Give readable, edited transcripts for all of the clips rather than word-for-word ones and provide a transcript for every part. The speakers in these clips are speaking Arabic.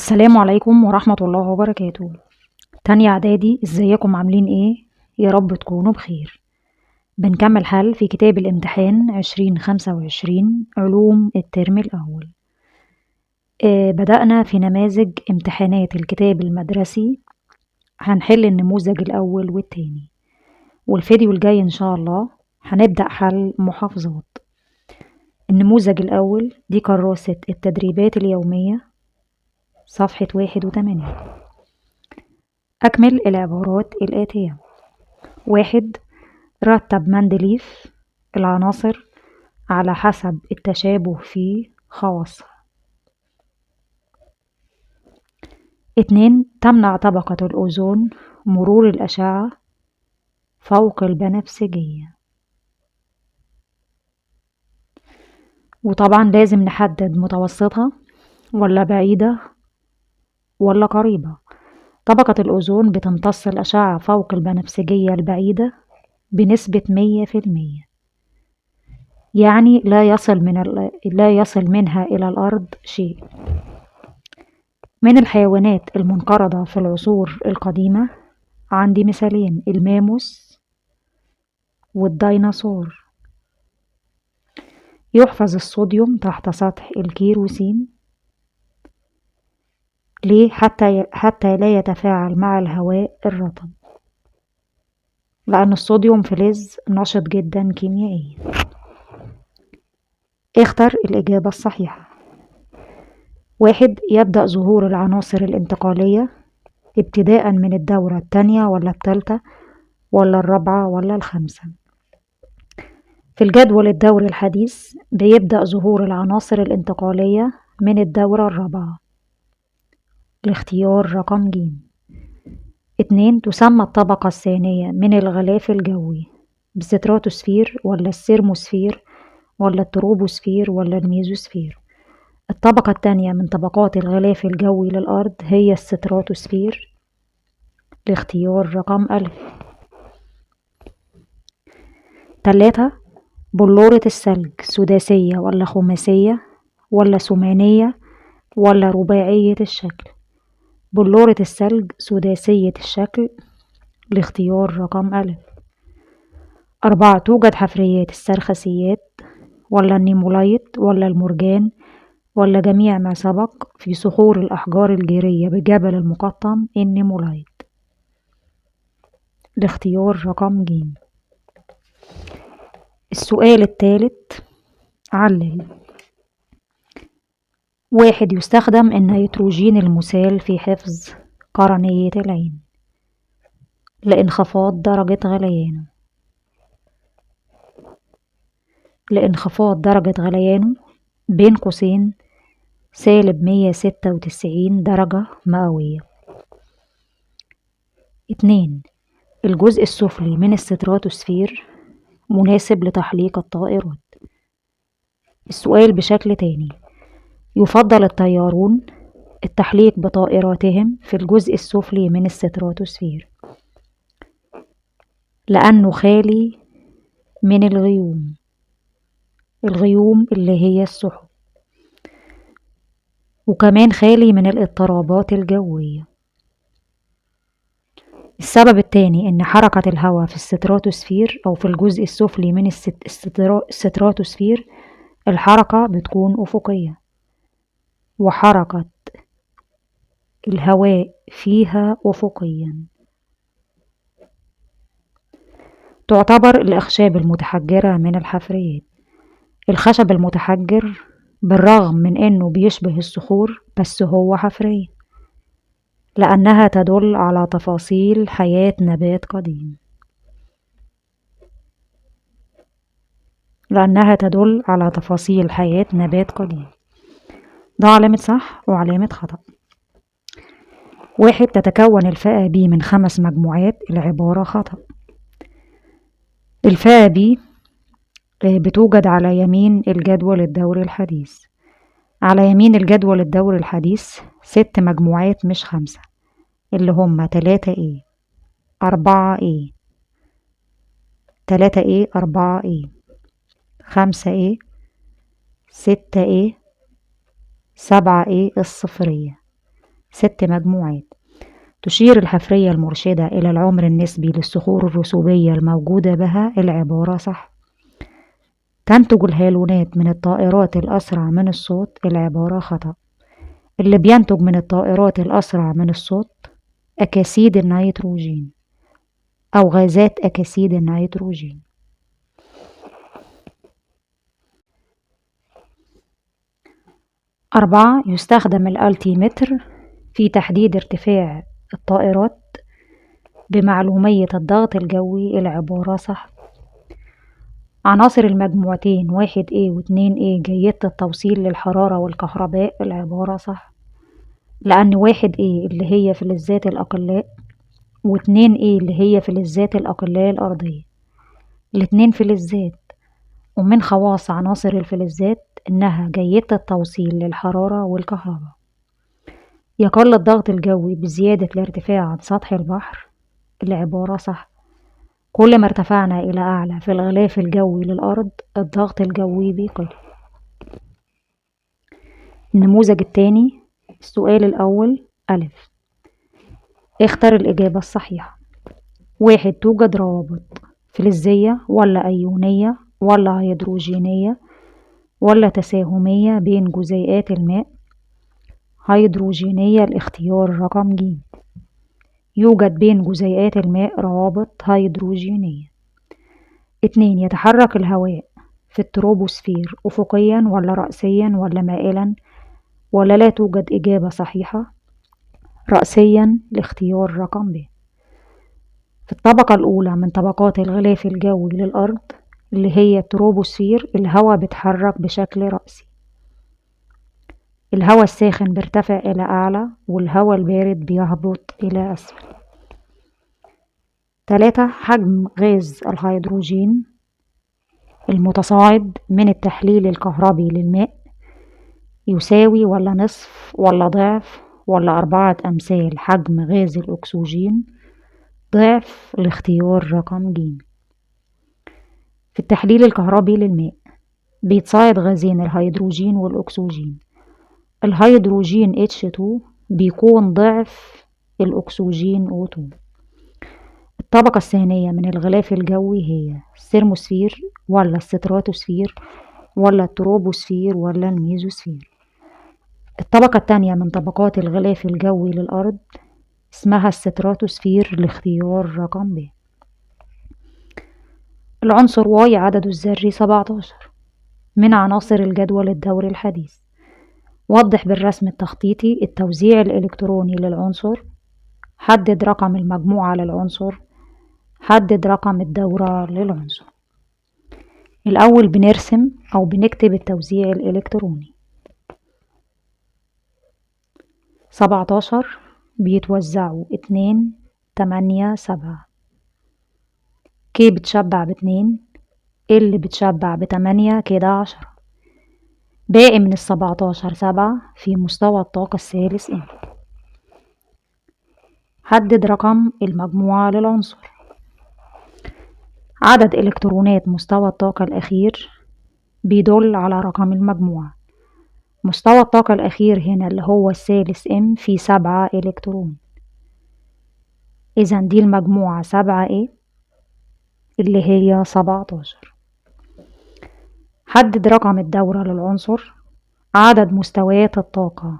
السلام عليكم ورحمة الله وبركاته. تانية إعدادي، ازيكم عاملين ايه؟ يا رب تكونوا بخير. بنكمل حل في كتاب الامتحان 2025 علوم الترم الأول. بدأنا في نماذج امتحانات الكتاب المدرسي. هنحل النموذج الأول والتاني، والفيديو الجاي إن شاء الله هنبدأ حل محافظات. النموذج الأول دي كراسة التدريبات اليومية صفحة 81. أكمل العبارات الآتية. 1. رتب مندليف العناصر على حسب التشابه في خواصها. 2. تمنع طبقة الأوزون مرور الأشعة فوق البنفسجية. وطبعا لازم نحدد متوسطة ولا بعيدة ولا قريبة. طبقة الأوزون بتمتص الأشعة فوق البنفسجية البعيدة بنسبة 100%، يعني لا يصل منها إلى الأرض شيء. من الحيوانات المنقرضة في العصور القديمة عندي مثالين: الماموس والديناصور. يحفظ الصوديوم تحت سطح الكيروسين. ليه؟ حتى لا يتفاعل مع الهواء الرطب، لأن الصوديوم فلز نشط جدا كيميائيا. اختر الإجابة الصحيحة. 1. يبدأ ظهور العناصر الانتقالية ابتداء من الدورة الثانية ولا الثالثة ولا الرابعة ولا الخامسة. في الجدول الدوري الحديث بيبدأ ظهور العناصر الانتقالية من الدورة الرابعة. الاختيار رقم ج. 2. تسمى الطبقة الثانية من الغلاف الجوي بالستراتوسفير ولا السيرموسفير ولا التروبوسفير ولا الميزوسفير. الطبقة الثانية من طبقات الغلاف الجوي للأرض هي الستراتوسفير. الاختيار رقم أ. 3. بلورة الثلج سداسية ولا خماسية ولا ثمانية ولا رباعية الشكل. بلورة الثلج سداسية الشكل. الاختيار رقم أ. 4. توجد حفريات السرخسيات ولا النيمولايت ولا المرجان ولا جميع ما سبق في صخور الأحجار الجيرية بجبل المقطم النيمولايت. الاختيار رقم ج. السؤال الثالث، علل. 1. يستخدم النيتروجين المسال في حفظ قرنية العين لانخفاض درجة غليانه. لانخفاض درجة غليانه بين قوسين -196 درجة مئوية. 2. الجزء السفلي من الستراتوسفير مناسب لتحليق الطائرات. السؤال بشكل تاني، يفضل الطيارون التحليق بطائراتهم في الجزء السفلي من الستراتوسفير لأنه خالي من الغيوم اللي هي السحب، وكمان خالي من الاضطرابات الجوية. السبب التاني إن حركة الهواء في الستراتوسفير أو في الجزء السفلي من الستراتوسفير الحركة بتكون أفقية، وحركة الهواء فيها أفقيا. تعتبر الأخشاب المتحجرة من الحفريات. الخشب المتحجر بالرغم من أنه بيشبه الصخور بس هو حفرية، لأنها تدل على تفاصيل حياة نبات قديم. ده علامة صح وعلامة خطأ. 1. تتكون الفئة B من 5 مجموعات. العبارة خطأ. الفئة B بتوجد على يمين الجدول الدوري الحديث. على يمين الجدول الدوري الحديث 6 مجموعات مش 5، اللي هم 3A 4A 3A 4A 5A 6A 7A الصفرية 6 مجموعات. تشير الحفرية المرشدة إلى العمر النسبي للصخور الرسوبية الموجودة بها، العبارة صح. تنتج الهالونات من الطائرات الأسرع من الصوت، العبارة خطأ. اللي بينتج من الطائرات الأسرع من الصوت أكاسيد النيتروجين أو غازات أكاسيد النيتروجين. 4. يستخدم الألتيمتر في تحديد ارتفاع الطائرات بمعلومية الضغط الجوي، العبارة صح. عناصر المجموعتين 1A و 2A جيدة التوصيل للحرارة والكهرباء، العبارة صح. لأن 1A اللي هي فلزات الأقلاء و 2A اللي هي فلزات الأقلاء الأرضية، الاتنين فلزات، ومن خواص عناصر الفلزات إنها جيدة التوصيل للحرارة والكهرباء. يقل الضغط الجوي بزيادة الارتفاع عن سطح البحر، العبارة صح. كل ما ارتفعنا إلى أعلى في الغلاف الجوي للأرض الضغط الجوي بيقل. النموذج الثاني. السؤال الأول ألف. اختر الإجابة الصحيحة. 1. توجد روابط فلزية ولا أيونية ولا هيدروجينية ولا تساهمية بين جزيئات الماء؟ هيدروجينية، الاختيار رقم ج. يوجد بين جزيئات الماء روابط هيدروجينية. 2. يتحرك الهواء في التروبوسفير أفقيا ولا رأسيا ولا مائلا ولا لا توجد إجابة صحيحة؟ رأسيا، الاختيار رقم ب. في الطبقة الأولى من طبقات الغلاف الجوي للأرض اللي هي التروبوسفير الهواء بيتحرك بشكل رأسي. الهواء الساخن بيرتفع إلى أعلى والهواء البارد بيهبط إلى أسفل. 3. حجم غاز الهيدروجين المتصاعد من التحليل الكهربي للماء يساوي ولا نصف ولا ضعف ولا 4 أمثال حجم غاز الأكسجين؟ ضعف، الاختيار رقم ج. في التحليل الكهربي للماء بيتصاعد غازين الهيدروجين والأكسجين. الهيدروجين H2 بيكون ضعف الأكسجين O2. الطبقة الثانية من الغلاف الجوي هي الثرموسفير ولا الستراتوسفير ولا التروبوسفير ولا الميزوسفير. الطبقة الثانية من طبقات الغلاف الجوي للأرض اسمها الستراتوسفير، الاختيار رقم ب. العنصر واي عدده الذري 17 من عناصر الجدول الدوري الحديث. وضح بالرسم التخطيطي التوزيع الإلكتروني للعنصر. حدد رقم المجموعة للعنصر. حدد رقم الدورة للعنصر. الأول بنرسم أو بنكتب التوزيع الإلكتروني. 17 بيتوزعوا 2 8 7. ك بتشبع ب2، ال بتشبع ب8، كده 10. باقي من 17 7 في مستوى الطاقة الثالث ام. حدد رقم المجموعة للعنصر. عدد إلكترونات مستوى الطاقة الأخير بيدل على رقم المجموعة. مستوى الطاقة الأخير هنا اللي هو الثالث ام فيه 7 إلكترون، إذا دي المجموعة 7 ايه اللي هي 17. حدد رقم الدورة للعنصر. عدد مستويات الطاقة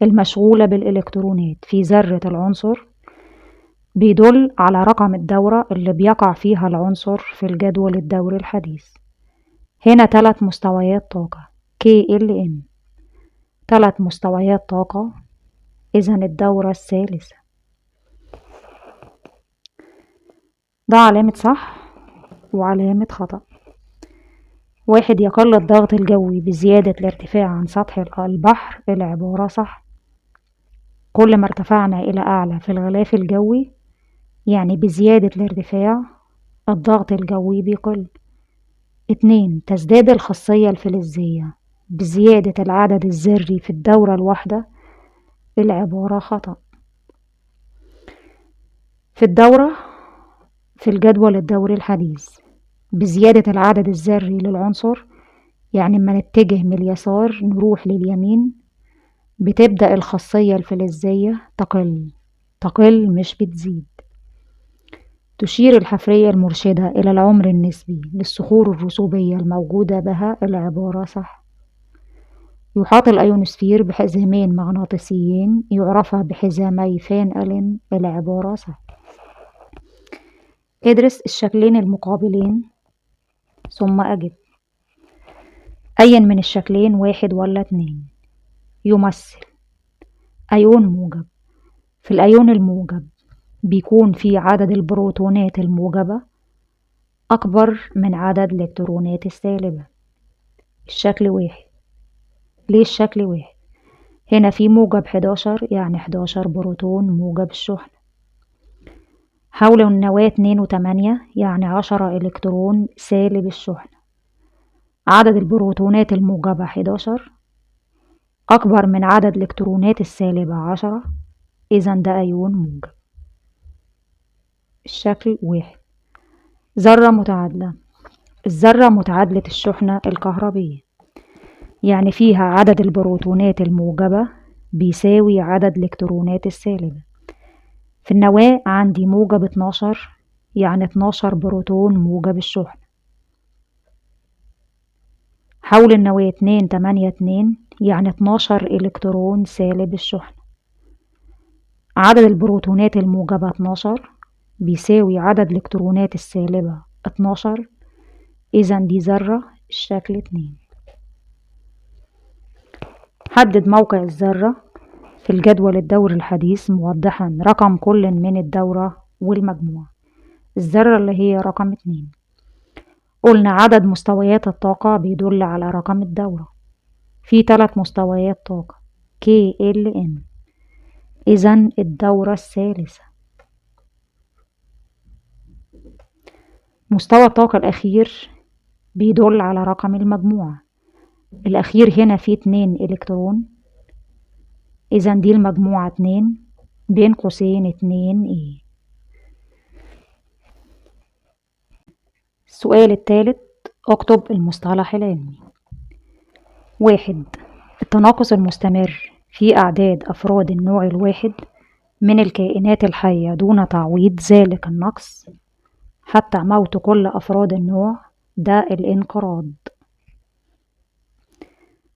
المشغولة بالإلكترونات في ذرة العنصر بيدل على رقم الدورة اللي بيقع فيها العنصر في الجدول الدوري الحديث. هنا 3 مستويات طاقة KLM، 3 مستويات طاقة، إذا الدورة الثالثة. ده علامة صح وعلامة خطأ. 1. يقل الضغط الجوي بزيادة الارتفاع عن سطح البحر، العبارة صح. كل ما ارتفعنا إلى أعلى في الغلاف الجوي يعني بزيادة الارتفاع الضغط الجوي بيقل. 2. تزداد الخاصية الفلزية بزيادة العدد الذري في الدورة الواحدة، العبارة خطأ. في الدورة في الجدول الدوري الحديث بزيادة العدد الذري للعنصر يعني اما نتجه من اليسار نروح لليمين بتبدأ الخاصية الفلزية تقل مش بتزيد. تشير الحفرية المرشدة إلى العمر النسبي للصخور الرسوبية الموجودة بها العبارة صح. يحاط الأيونوسفير بحزامين مغناطيسيين يعرفا بحزامي فان ألين العبارة صح. ادرس الشكلين المقابلين ثم أجب. أي من الشكلين 1 ولا 2 يمثل أيون موجب. في الأيون الموجب بيكون في عدد البروتونات الموجبة أكبر من عدد الإلكترونات السالبة. الشكل 1. ليه الشكل 1؟ هنا في موجب 11 يعني 11 بروتون موجب الشحنة. حول النواة 2 و8 يعني 10 إلكترون سالب الشحنة. عدد البروتونات الموجبة 11 أكبر من عدد الإلكترونات السالبة 10، إذا ده أيون موجب. الشكل 1. ذرة متعادلة. الذرة متعادلة الشحنة الكهربية، يعني فيها عدد البروتونات الموجبة بيساوي عدد الإلكترونات السالبة. في النواة عندي موجب 12 يعني 12 بروتون موجب الشحنة. حول النواة 2 8 2 يعني 12 إلكترون سالب الشحنة. عدد البروتونات الموجبة 12 بيساوي عدد الإلكترونات السالبة 12، إذا دي ذرة الشكل 2. حدد موقع الذرة في الجدول الدوري الحديث موضحا رقم كل من الدورة والمجموع. الذرة اللي هي رقم 2. قلنا عدد مستويات الطاقة بيدل على رقم الدورة. في 3 مستويات طاقة KLM، إذا الدورة الثالثة. مستوى الطاقة الأخير بيدل على رقم المجموعة. الأخير هنا فيه 2 إلكترون، إذا دي المجموعة 2 بين قوسين 2 السؤال الثالث، اكتب المصطلح العلمي. 1. التناقص المستمر في أعداد أفراد النوع الواحد من الكائنات الحية دون تعويض ذلك النقص حتى موت كل أفراد النوع، ده الانقراض.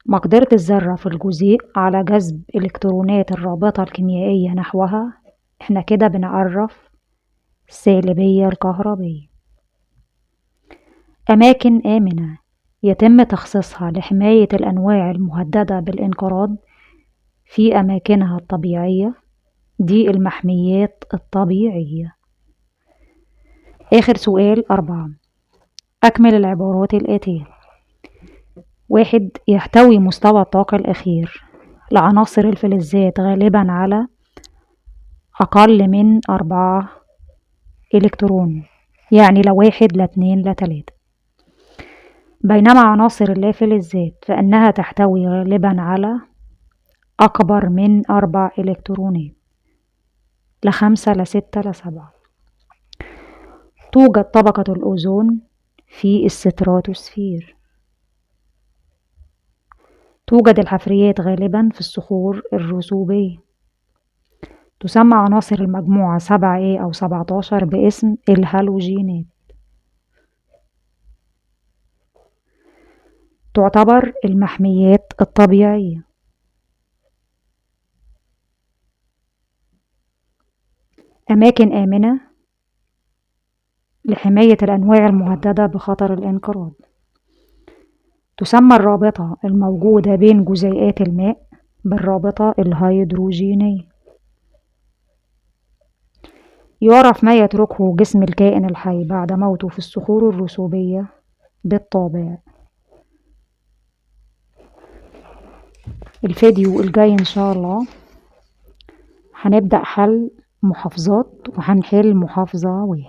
مقدرة الذرة في الجزيء على جذب إلكترونات الرابطة الكيميائية نحوها، احنا كده بنعرف السالبية الكهربية. أماكن آمنة يتم تخصيصها لحماية الأنواع المهددة بالانقراض في أماكنها الطبيعية، دي المحميات الطبيعية. آخر سؤال 4. أكمل العبارات الآتية. 1. يحتوي مستوى الطاقة الأخير لعناصر الفلزات غالبا على أقل من 4 إلكترون، يعني لا 1 لا 2 لا 3. بينما عناصر اللافلزات فإنها تحتوي غالبا على أكبر من 4 إلكترونات، لا 5 لا 6 لا 7. توجد طبقة الأوزون في الستراتوسفير. توجد الحفريات غالبا في الصخور الرسوبية. تسمى عناصر المجموعة 7A أو 17 باسم الهالوجينات. تعتبر المحميات الطبيعية. أماكن آمنة لحماية الأنواع المهددة بخطر الانقراض. تسمى الرابطة الموجودة بين جزيئات الماء بالرابطة الهيدروجينية. يعرف ما يتركه جسم الكائن الحي بعد موته في الصخور الرسوبية بالطابع. الفيديو الجاي إن شاء الله هنبدأ حل محافظات، وهنحل محافظة 1.